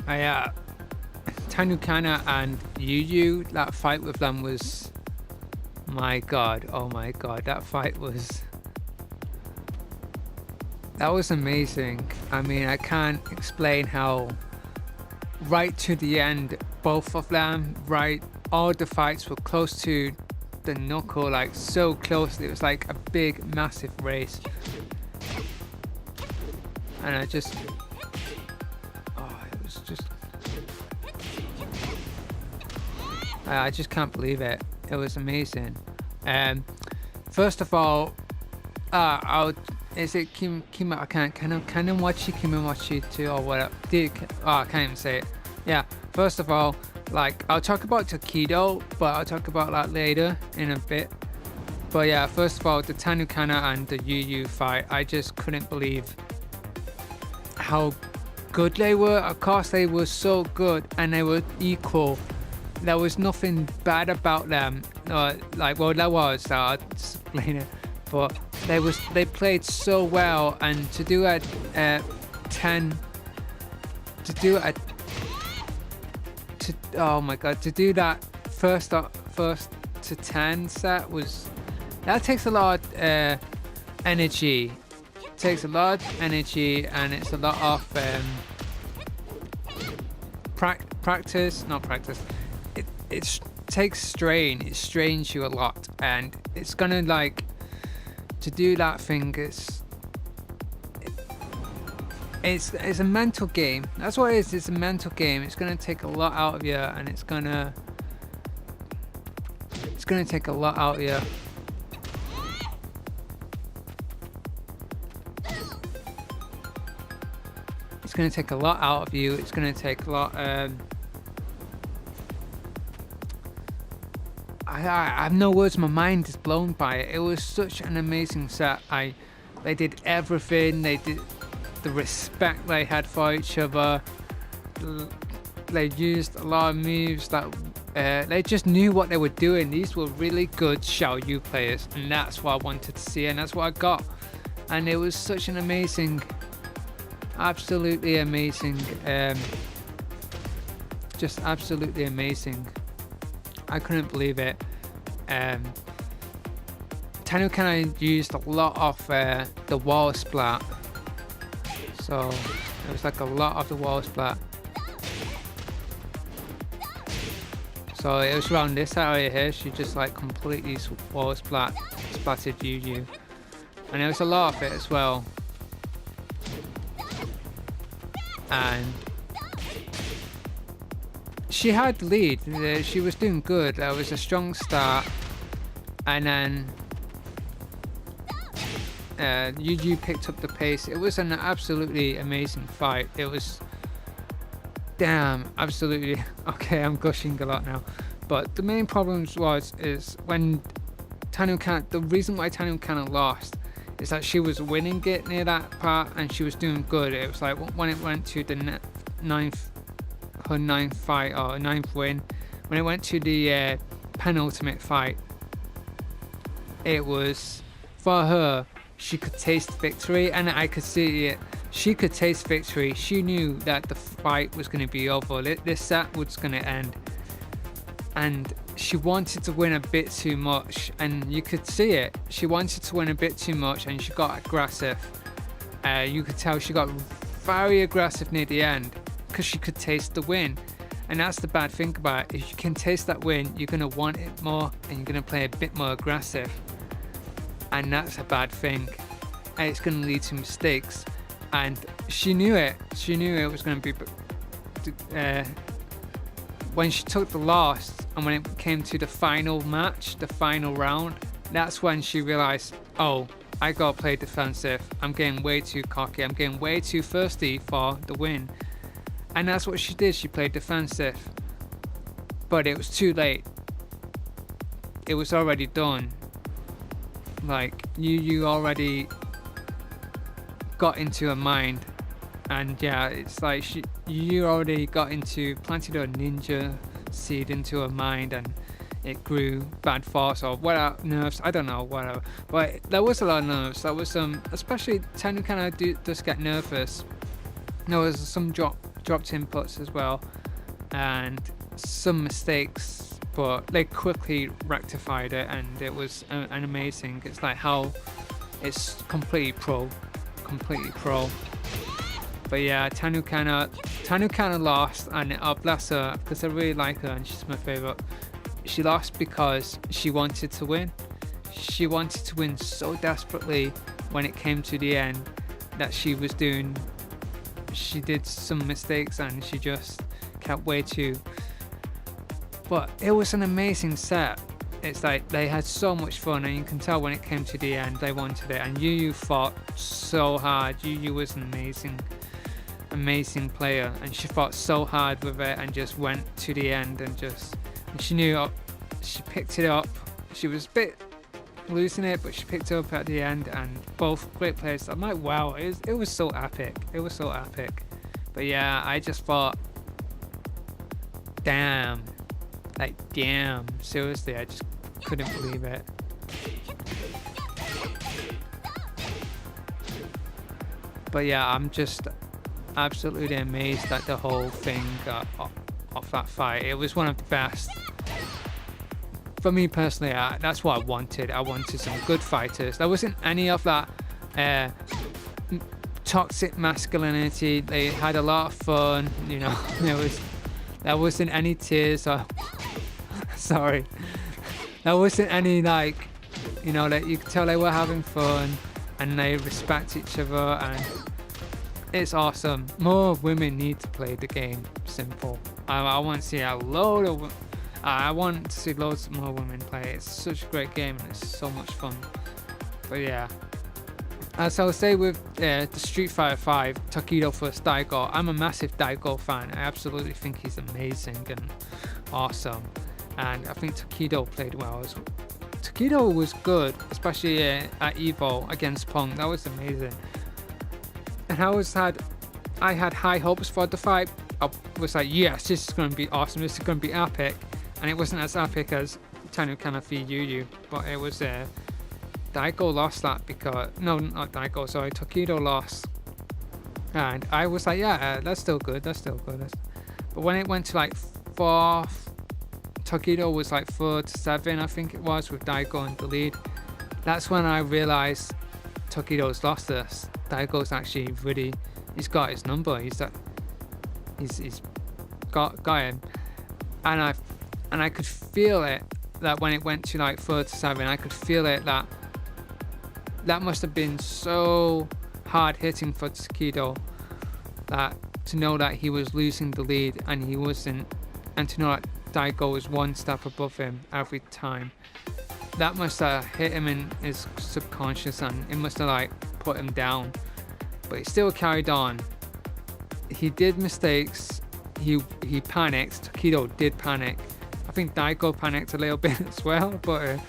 TANUKANA and YUYU, that fight with them was, my god, oh my god, that was amazing. I mean, I can't explain how right to the end, both of them, right, all the fights were close to the knuckle, like so close. It was like a big, massive race. And it was just, I just can't believe it. It was amazing. First of all, is it Kemonomichi 2 or whatever? I can't even say it. Yeah, first of all, like, I'll talk about Tokido, but I'll talk about that later in a bit. But yeah, first of all, the TANUKANA and the YUYU fight, I just couldn't believe how good they were. Of course, they were so good and they were equal. There was nothing bad about them. Well, there was, so I'll explain it. But they played so well, and to do a 10, oh my god, to do that first to 10 set that takes a lot of energy. It takes a lot of energy, and it's a lot of practice. It takes strain. It strains you a lot, and it's gonna, like, to do that thing, it's a mental game. That's what it is. It's a mental game. It's gonna take a lot out of you, and it's gonna take a lot out of you. It's gonna take a lot out of you. It's gonna take a lot. I have no words. My mind is blown by it. It was such an amazing set. They did everything. They did the respect they had for each other. They used a lot of moves that they just knew what they were doing. These were really good Xiaoyu players, and that's what I wanted to see, and that's what I got. And it was such an amazing, absolutely amazing, just absolutely amazing. I couldn't believe it. TANUKANA used a lot of the wall splat, so it was like a lot of the wall splat. So it was around this area here. She just like completely wall splatted YuYu, and there was a lot of it as well. And she had the lead. She was doing good. There was a strong start, and then YuYu picked up the pace. It was an absolutely amazing fight. It was, damn, absolutely. Okay, I'm gushing a lot now, but the main problem is when TANUKANA, the reason why TANUKANA lost is that she was winning it near that part, and she was doing good. It was like when it went to the ninth fight, or ninth win, when it went to the penultimate fight, it was for her. She could taste victory, and I could see it. She could taste victory. She knew that the fight was going to be over. This set was going to end, and she wanted to win a bit too much, and you could see it. She wanted to win a bit too much, and she got aggressive. You could tell she got very aggressive near the end, because she could taste the win. And that's the bad thing about it. If you can taste that win, you're going to want it more, and you're going to play a bit more aggressive, and that's a bad thing, and it's going to lead to mistakes. And she knew it. She knew it was going to be when she took the loss, and when it came to the final match, the final round, that's when she realized, oh, I gotta play defensive. I'm getting way too cocky. I'm getting way too thirsty for the win. And that's what she did. She played defensive. But it was too late. It was already done. Like, you already got into her mind. And yeah, it's like you already planted a ninja seed into her mind, and it grew bad thoughts or whatever, nerves, I don't know, whatever. But there was a lot of nerves. There was some, especially TANUKANA does get nervous. There was some dropped inputs as well, and some mistakes, but they quickly rectified it, and it was an amazing. It's like how it's completely pro. But yeah, Tanukana lost, and bless her, because I really like her and she's my favorite. She lost because she wanted to win. She wanted to win so desperately when it came to the end that she did some mistakes, and she just kept way too. But it was an amazing set. It's like they had so much fun, and you can tell when it came to the end they wanted it. And Yu fought so hard. Yu was an amazing player, and she fought so hard with it and just went to the end, and she knew she picked it up. She was a bit losing it, but she picked it up at the end, and both great players. I'm like, wow, it was so epic. It was so epic. But yeah, I just thought, damn, seriously, I just couldn't believe it. But yeah, I'm just absolutely amazed at the whole thing of that fight. It was one of the best. For me personally, that's what I wanted. I wanted some good fighters. There wasn't any of that toxic masculinity. They had a lot of fun, you know. There wasn't any tears or sorry. There wasn't any that you could tell they were having fun and they respect each other, and it's awesome. More women need to play the game. Simple. I want to see I want to see loads more women play. It's such a great game and it's so much fun. But yeah, as I'll say with the Street Fighter 5 Tokido vs Daigo, I'm a massive Daigo fan. I absolutely think he's amazing and awesome, and I think Tokido played well as well. Tokido was good, especially at Evo against Pong. That was amazing. And I had high hopes for the fight. I was like, yes, this is going to be awesome. This is going to be epic. And it wasn't as epic as TANUKANA vs YUYU, but it was Daigo lost that because Tokido lost, and I was like, yeah, that's still good. But when it went to like fourth, Tokido was like 4-7, I think it was, with Daigo in the lead. That's when I realized Tokido's lost this. Daigo's actually really, he's got his number. He's got him, and I could feel it, that when it went to like 4-7, I could feel it that must have been so hard hitting for Tokido, that to know that he was losing the lead and he wasn't, and to know that Daigo was one step above him every time. That must have hit him in his subconscious, and it must have like put him down. But he still carried on. He did mistakes. He panicked. Tokido did panic. I think Daigo panicked a little bit as well, but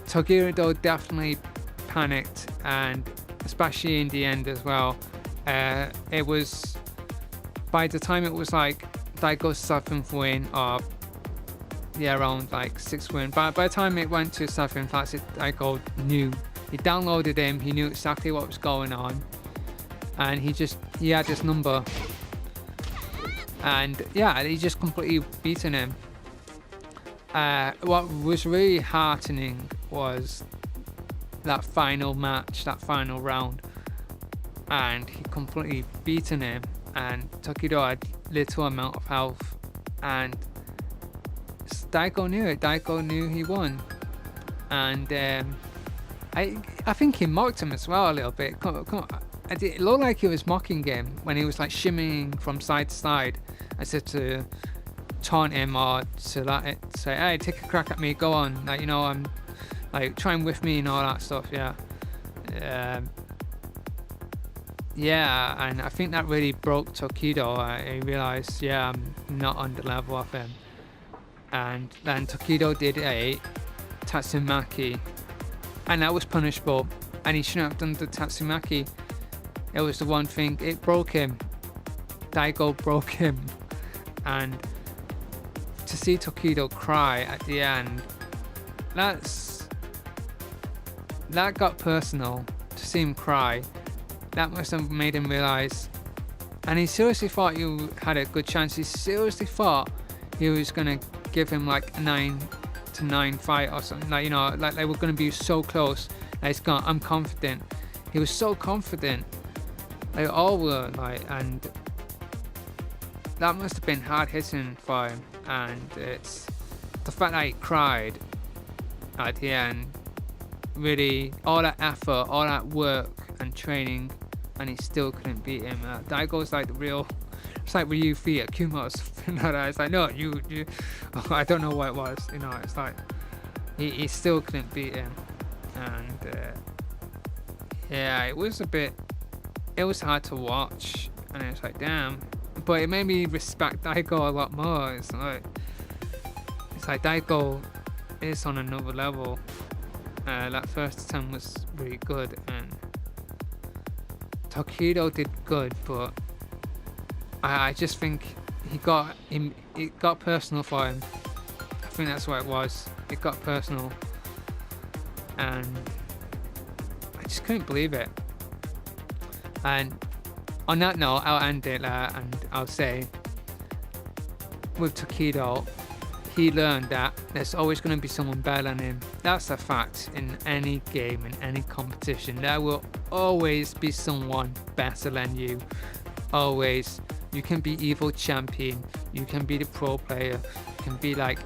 Tokido definitely panicked, and especially in the end as well. It was, by the time it was like Daigo's 7th win, or around like 6th win. By the time it went to 7th, that's it. Daigo knew. He downloaded him. He knew exactly what was going on, and he had his number. And yeah, he just completely beaten him. What was really heartening was that final match, that final round, and he completely beaten him, and Tokido had little amount of health, and Daigo knew it. Daigo knew he won, and I think he mocked him as well a little bit. Come on. It looked like he was mocking him when he was like shimmying from side to side, as if to taunt him or to say, hey, take a crack at me, go on, like, I'm like, trying with me and all that stuff. Yeah, and I think that really broke Tokido. I realized, I'm not on the level of him. And then Tokido did a Tatsumaki, and that was punishable, and he shouldn't have done the Tatsumaki. It was the one thing, it broke him. Daigo broke him. And to see Tokido cry at the end, that got personal. To see him cry, that must have made him realize, and he seriously thought you had a good chance. He seriously thought he was gonna give him like a 9-9 fight or something. Like, you know, like they were gonna be so close. Like, it's gone. I'm confident. He was so confident. They all were, like, and that must have been hard hitting for him. And it's the fact that he cried at the end. Really, all that effort, all that work and training, and he still couldn't beat him. Daigo's like the real. It's like Ryu Fi at Kuma or something like that. It's like, no, you I don't know what it was. You know, it's like he still couldn't beat him, and yeah, it was hard to watch, and it's like, damn. But it made me respect Daigo a lot more. It's like Daigo is on another level. That first attempt was really good, and Tokido did good, but I just think it got personal for him. I think that's what it was. It got personal, and I just couldn't believe it. And on that note, I'll end it there, and I'll say, with Tokido, he learned that there's always going to be someone better than him. That's a fact in any game, in any competition. There will always be someone better than you. Always. You can be evil champion, you can be the pro player, you can be like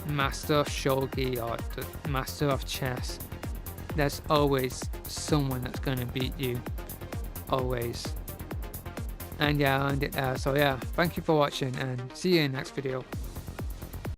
master of shogi or the master of chess. There's always someone that's going to beat you. Always. And yeah, I'll end it there. So yeah, thank you for watching, and see you in the next video.